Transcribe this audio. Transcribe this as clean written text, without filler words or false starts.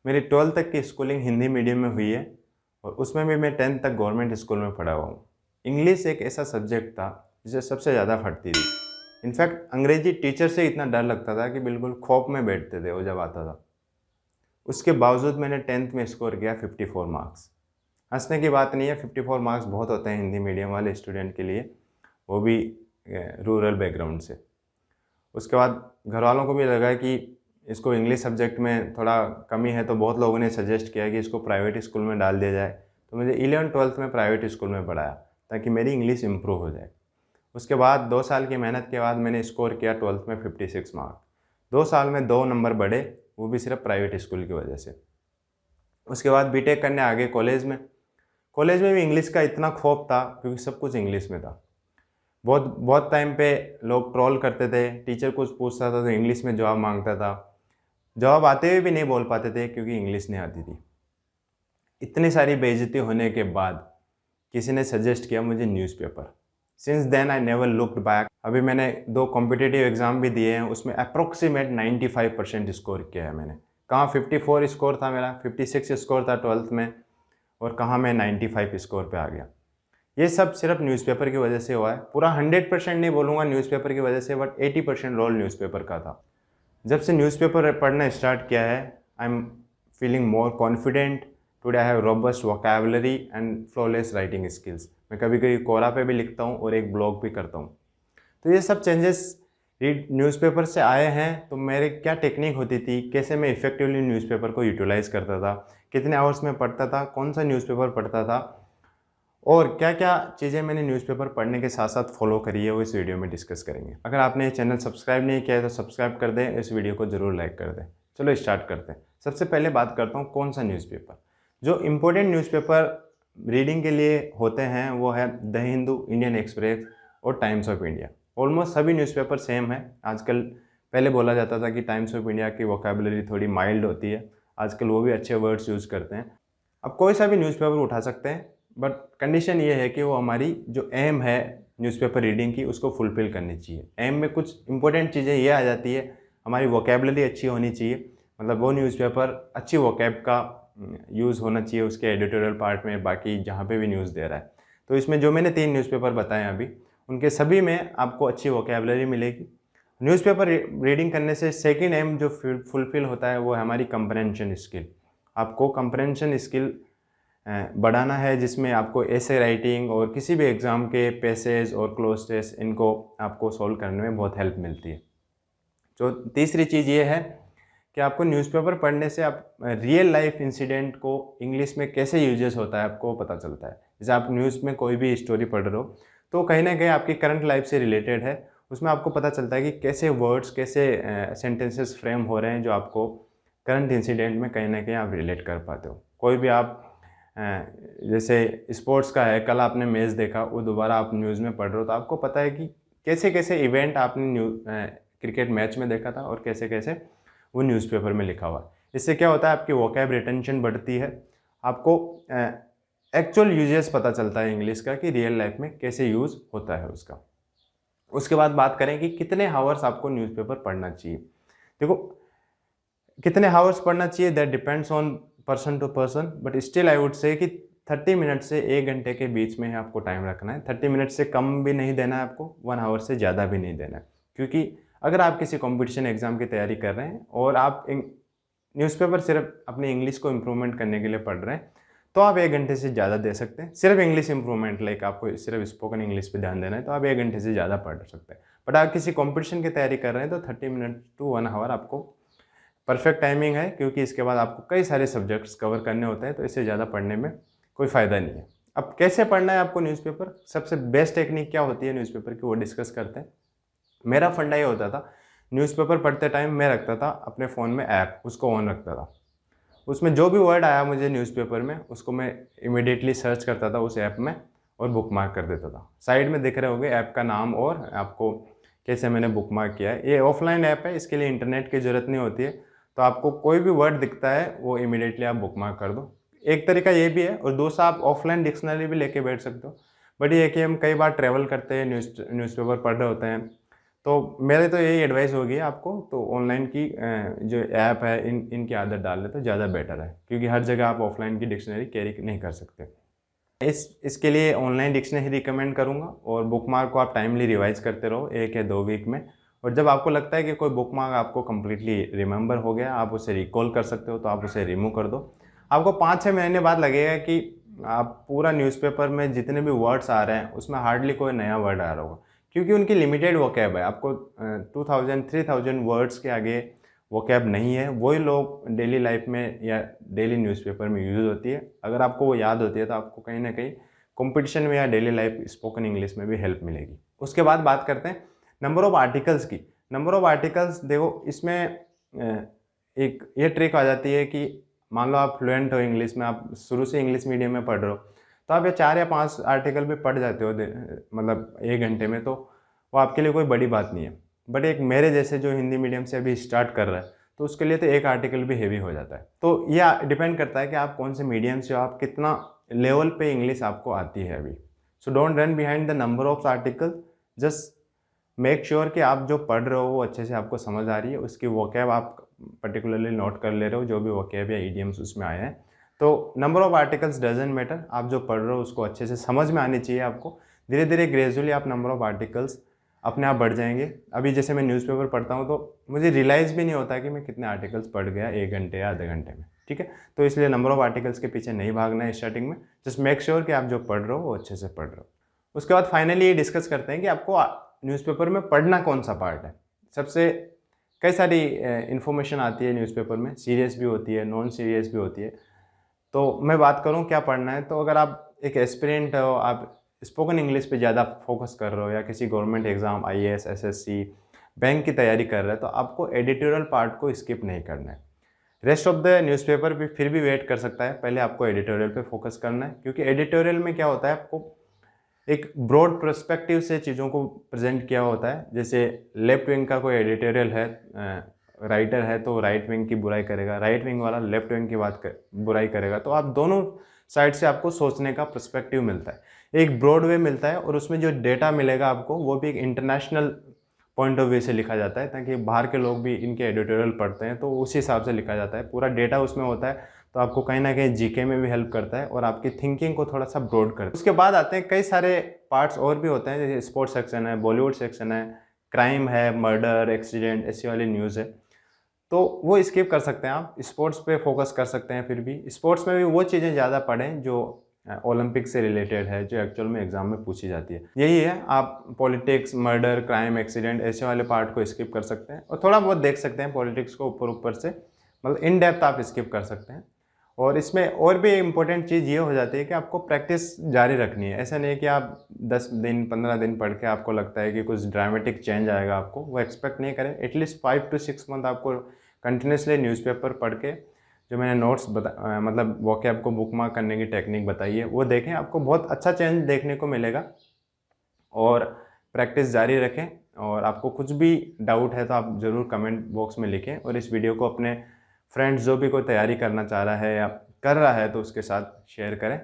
मेरी 12th तक की स्कूलिंग हिंदी मीडियम में हुई है और उसमें भी मैं 10th तक गवर्नमेंट स्कूल में पढ़ा हुआ हूँ। इंग्लिश एक ऐसा सब्जेक्ट था जिसे सबसे ज़्यादा फटती थी। इनफैक्ट अंग्रेजी टीचर से इतना डर लगता था कि बिल्कुल खौफ में बैठते थे वो जब आता था। उसके बावजूद मैंने 10th में स्कोर किया 54 मार्क्स। हंसने की बात नहीं है, 54 मार्क्स बहुत होते हैं हिंदी मीडियम वाले स्टूडेंट के लिए, वो भी रूरल बैकग्राउंड से। उसके बाद घर वालों को भी लगा कि इसको इंग्लिश सब्जेक्ट में थोड़ा कमी है, तो बहुत लोगों ने सजेस्ट किया कि इसको प्राइवेट स्कूल में डाल दिया जाए। तो मुझे 11th-12th में प्राइवेट स्कूल में पढ़ाया ताकि मेरी इंग्लिश इम्प्रूव हो जाए। उसके बाद 2 साल की मेहनत के बाद मैंने स्कोर किया 12th में 56 मार्क। 2 साल में 2 नंबर बढ़े, वो भी सिर्फ प्राइवेट स्कूल की वजह से। उसके बाद बीटेक करने आ गए कॉलेज में। कॉलेज में भी इंग्लिश का इतना खौफ था क्योंकि सब कुछ इंग्लिश में था। बहुत बहुत टाइम पे लोग ट्रोल करते थे, टीचर कुछ पूछता था तो इंग्लिश में जवाब मांगता था। जवाब आते हुए भी नहीं बोल पाते थे क्योंकि इंग्लिश नहीं आती थी। इतनी सारी बेइज्जती होने के बाद किसी ने सजेस्ट किया मुझे newspaper. Since then I never looked back. अभी मैंने 2 कॉम्पिटिटिव एग्ज़ाम भी दिए हैं, उसमें अप्रोक्सीमेट 95% स्कोर किया है मैंने। कहाँ 54 स्कोर था मेरा, 56 स्कोर था 12th में, और कहाँ मैं 95 स्कोर पे आ गया। ये सब सिर्फ न्यूज़पेपर की वजह से हुआ है। पूरा 100% नहीं बोलूँगा न्यूज़पेपर की वजह से, बट 80% रोल न्यूज़पेपर का था। जब से न्यूज़पेपर पढ़ना स्टार्ट किया है, I am feeling more confident. Today I have robust vocabulary and flawless writing skills. मैं कभी कभी कोरा पे भी लिखता हूँ और एक ब्लॉग भी करता हूँ। तो ये सब चेंजेस रीड न्यूज़पेपर से आए हैं। तो मेरे क्या टेक्निक होती थी, कैसे मैं इफ़ेक्टिवली न्यूज़पेपर को यूटिलाइज़ करता था, कितने आवर्स में पढ़ता था, कौन सा न्यूज़पेपर पढ़ता था, और क्या क्या चीज़ें मैंने न्यूज़पेपर पढ़ने के साथ साथ फॉलो करी है, वो इस वीडियो में डिस्कस करेंगे। अगर आपने ये चैनल सब्सक्राइब नहीं किया है तो सब्सक्राइब कर दें, इस वीडियो को ज़रूर लाइक कर दें। चलो स्टार्ट करते हैं। सबसे पहले बात करता हूँ कौन सा न्यूज़पेपर। जो इम्पोर्टेंट न्यूज़पेपर रीडिंग के लिए होते हैं वो है द हिंदू, इंडियन एक्सप्रेस और टाइम्स ऑफ इंडिया। ऑलमोस्ट सभी न्यूज़पेपर सेम है आजकल। पहले बोला जाता था कि टाइम्स ऑफ इंडिया की वोकैबुलरी थोड़ी माइल्ड होती है, आजकल वो भी अच्छे वर्ड्स यूज़ करते हैं। अब कोई सा भी न्यूज़पेपर उठा सकते हैं, बट कंडीशन ये है कि वो हमारी जो एम है न्यूज़पेपर रीडिंग की उसको फुलफ़िल करनी चाहिए। एम में कुछ इंपॉर्टेंट चीज़ें ये आ जाती है, हमारी वोकैबुलरी अच्छी होनी चाहिए, मतलब वो न्यूज़पेपर अच्छी वोकैब का यूज़ होना चाहिए उसके एडिटोरियल पार्ट में, बाकी जहाँ पे भी न्यूज़ दे रहा है। तो इसमें जो मैंने 3 न्यूज़पेपर बताए अभी, उनके सभी में आपको अच्छी वोकैबुलरी मिलेगी। न्यूज़पेपर रीडिंग करने से सेकेंड एम जो फुलफ़िल होता है वो है हमारी कंप्रेंशन स्किल। आपको कंप्रेंशन स्किल बढ़ाना है, जिसमें आपको ऐसे राइटिंग और किसी भी एग्ज़ाम के पैसेज और क्लोज टेस्ट इनको आपको सॉल्व करने में बहुत हेल्प मिलती है। जो तीसरी चीज़ ये है कि आपको न्यूज़पेपर पढ़ने से आप रियल लाइफ इंसिडेंट को इंग्लिश में कैसे यूजेस होता है आपको पता चलता है। जैसे आप न्यूज़ में कोई भी स्टोरी पढ़ रहे हो तो कहीं ना कहीं आपकी करंट लाइफ से रिलेटेड है, उसमें आपको पता चलता है कि कैसे वर्ड्स, कैसे सेंटेंसेस फ्रेम हो रहे हैं जो आपको करंट इंसिडेंट में कहीं ना कहीं आप रिलेट कर पाते हो। कोई भी आप जैसे स्पोर्ट्स का है, कल आपने मैच देखा, वो दोबारा आप न्यूज़ में पढ़ रहे हो तो आपको पता है कि कैसे कैसे इवेंट आपने क्रिकेट मैच में देखा था और कैसे कैसे वो न्यूज़पेपर में लिखा हुआ है। इससे क्या होता है, आपकी वोकैब रिटेंशन बढ़ती है, आपको एक्चुअल यूजेस पता चलता है इंग्लिश का कि रियल लाइफ में कैसे यूज़ होता है उसका। उसके बाद बात करें कि कितने हावर्स आपको न्यूज़पेपर पढ़ना चाहिए। देखो, कितने हावर्स पढ़ना चाहिए that depends on person to person, but still I would say कि 30 मिनट से 1 घंटे के बीच में ही आपको टाइम रखना है। 30 मिनट से कम भी नहीं देना है आपको, 1 आवर से ज़्यादा भी नहीं देना है। क्योंकि अगर आप किसी कंपटीशन एग्ज़ाम की तैयारी कर रहे हैं और आप न्यूज़पेपर सिर्फ अपनी इंग्लिश को इम्प्रूवमेंट करने के लिए पढ़ रहे हैं, तो आप 1 घंटे से ज़्यादा दे सकते हैं। सिर्फ इंग्लिश इंप्रूवमेंट, लाइक आपको सिर्फ स्पोकन इंग्लिश पे ध्यान देना है, तो आप 1 घंटे से ज़्यादा पढ़ सकते हैं। बट आप किसी कॉम्पिटिशन की तैयारी कर रहे हैं तो 30 मिनट टू 1 आवर आपको परफेक्ट टाइमिंग है, क्योंकि इसके बाद आपको कई सारे सब्जेक्ट्स कवर करने होते हैं, तो इससे ज़्यादा पढ़ने में कोई फ़ायदा नहीं है। अब कैसे पढ़ना है आपको न्यूज़पेपर, सबसे बेस्ट टेक्निक क्या होती है न्यूज़पेपर की, वो डिस्कस करते हैं। मेरा फंडा ये होता था, न्यूज़पेपर पढ़ते टाइम मैं रखता था अपने फ़ोन में ऐप, उसको ऑन रखता था। उसमें जो भी वर्ड आया मुझे न्यूज़पेपर में, उसको मैं इमीडिएटली सर्च करता था उस ऐप में और बुकमार्क कर देता था। साइड में दिख रहे होंगे ऐप का नाम और आपको कैसे मैंने बुकमार्क किया है। ये ऑफलाइन ऐप है, इसके लिए इंटरनेट की ज़रूरत नहीं होती है, तो आपको कोई भी वर्ड दिखता है वो इमीडिएटली आप बुकमार्क कर दो। एक तरीका ये भी है, और दूसरा आप ऑफलाइन डिक्शनरी भी लेके बैठ सकते हो। बट ये है कि हम कई बार ट्रैवल करते हैं, न्यूज़पेपर पढ़ रहे होते हैं, तो मेरे तो यही एडवाइस होगी आपको, तो ऑनलाइन की जो ऐप है इनकी आदत डाल ले तो ज़्यादा बेटर है, क्योंकि हर जगह आप ऑफलाइन की डिक्शनरी कैरी नहीं कर सकते। इसके लिए ऑनलाइन डिक्शनरी रिकमेंड करूँगा, और बुकमार्क को आप टाइमली रिवाइज करते रहो 1 या 2 वीक में। और जब आपको लगता है कि कोई बुकमार्क आपको कम्प्लीटली रिमेंबर हो गया, आप उसे रिकॉल कर सकते हो, तो आप उसे रिमूव कर दो। आपको 5-6 महीने बाद लगेगा कि आप पूरा न्यूज़पेपर में जितने भी वर्ड्स आ रहे हैं उसमें हार्डली कोई नया वर्ड आ रहा होगा, क्योंकि उनकी लिमिटेड वोकैब है। आपको 2000-3000 वर्ड्स के आगे वोकैब नहीं है। वही लोग डेली लाइफ में या डेली न्यूज़पेपर में यूज़ होती है। अगर आपको वो याद होती है तो आपको कहीं ना कहीं कंपटीशन में या डेली लाइफ स्पोकन इंग्लिश में भी हेल्प मिलेगी। उसके बाद बात करते हैं नंबर ऑफ़ आर्टिकल्स की। नंबर ऑफ़ आर्टिकल्स देखो, इसमें एक ये ट्रिक आ जाती है कि मान लो आप फ्लुएंट हो इंग्लिश में, आप शुरू से इंग्लिश मीडियम में पढ़ रहे हो, तो आप ये 4 या 5 आर्टिकल भी पढ़ जाते हो मतलब 1 घंटे में, तो वो आपके लिए कोई बड़ी बात नहीं है। बट एक मेरे जैसे जो हिंदी मीडियम से अभी स्टार्ट कर रहा है, तो उसके लिए तो एक आर्टिकल भी हेवी हो जाता है। तो यह डिपेंड करता है कि आप कौन से मीडियम से हो, आप कितना लेवल पे इंग्लिश आपको आती है अभी। So don't run behind the number of article, just make sure कि आप जो पढ़ रहे हो वो अच्छे से आपको समझ आ रही है, उसकी वोकैब आप पर्टिकुलरली नोट कर ले रहे हो, जो भी वोकैब या ईडियम्स उसमें आए हैं। तो number of articles doesn't matter, आप जो पढ़ रहे हो उसको अच्छे से समझ में आनी चाहिए आपको। धीरे धीरे ग्रेजुअली आप नंबर ऑफ आर्टिकल्स अपने आप बढ़ जाएंगे। अभी जैसे मैं न्यूज़पेपर पढ़ता हूँ तो मुझे रियलाइज़ भी नहीं होता कि मैं कितने आर्टिकल्स पढ़ गया 1 घंटे या आधे घंटे में, ठीक है। तो इसलिए नंबर ऑफ आर्टिकल्स के पीछे नहीं भागना है स्टार्टिंग में। जस्ट मेक श्योर कि आप जो पढ़ रहे हो वो अच्छे से पढ़ रहे हो। उसके बाद फाइनली ये डिस्कस करते हैं कि आपको न्यूज़पेपर में पढ़ना कौन सा पार्ट है। सबसे कई सारी इन्फॉर्मेशन आती है न्यूज़पेपर में, सीरियस भी होती है, नॉन सीरियस भी होती है। तो मैं बात करूं क्या पढ़ना है, तो अगर आप एक एस्पिरेंट हो, आप स्पोकन इंग्लिश पे ज़्यादा फोकस कर रहे हो, या किसी government exam IAS SSC bank की तैयारी कर रहे हो, तो आपको एडिटोरियल पार्ट को स्किप नहीं करना है। रेस्ट ऑफ द न्यूज़पेपर भी फिर भी वेट कर सकता है, पहले आपको एडिटोरियल पे फोकस करना है, क्योंकि एडिटोरियल में क्या होता है, आपको एक ब्रॉड पर्सपेक्टिव से चीज़ों को प्रेजेंट किया होता है। जैसे लेफ्ट विंग का कोई एडिटोरियल है, राइटर है, तो राइट विंग की बुराई करेगा, राइट विंग वाला लेफ्ट विंग की बुराई करेगा। तो आप दोनों साइड से आपको सोचने का पर्सपेक्टिव मिलता है, एक ब्रॉड वे मिलता है, और उसमें जो डेटा मिलेगा आपको वो भी एक इंटरनेशनल पॉइंट ऑफ व्यू से लिखा जाता है, ताकि बाहर के लोग भी इनके एडिटोरियल पढ़ते हैं तो उसी हिसाब से लिखा जाता है। पूरा डेटा उसमें होता है, तो आपको कहीं ना कहीं जीके में भी हेल्प करता है और आपकी थिंकिंग को थोड़ा सा ब्रॉड करता है। उसके बाद आते हैं कई सारे पार्ट्स और भी होते हैं, जैसे स्पोर्ट्स सेक्शन है, बॉलीवुड सेक्शन है, क्राइम है, मर्डर, एक्सीडेंट, ऐसी वाली न्यूज़ है, तो वो स्किप कर सकते हैं आप। स्पोर्ट्स पे फोकस कर सकते हैं। फिर भी स्पोर्ट्स में भी वो चीज़ें ज़्यादा पढ़ें जो ओलंपिक से रिलेटेड है, जो एक्चुअल में एग्जाम में पूछी जाती है। यही है, आप पॉलिटिक्स, मर्डर, क्राइम, एक्सीडेंट ऐसे वाले पार्ट को स्किप कर सकते हैं, और थोड़ा बहुत देख सकते हैं पॉलिटिक्स को ऊपर ऊपर से, मतलब इन डेप्थ आप स्किप कर सकते हैं। और इसमें और भी इम्पोर्टेंट चीज़ ये हो जाती है कि आपको प्रैक्टिस जारी रखनी है। ऐसा नहीं है कि आप 10 दिन 15 दिन पढ़ के आपको लगता है कि कुछ ड्रामेटिक चेंज आएगा, आपको वो एक्सपेक्ट नहीं करें। एटलीस्ट 5 to 6 मंथ आपको कंटिन्यूसली न्यूज़पेपर पढ़ के, जो मैंने नोट्स मतलब वोकैब को बुकमार्क करने की टेक्निक बताई है वो देखें, आपको बहुत अच्छा चेंज देखने को मिलेगा। और प्रैक्टिस जारी रखें, और आपको कुछ भी डाउट है तो आप ज़रूर कमेंट बॉक्स में लिखें, और इस वीडियो को अपने फ्रेंड्स जो भी कोई तैयारी करना चाह रहा है या कर रहा है तो उसके साथ शेयर करें।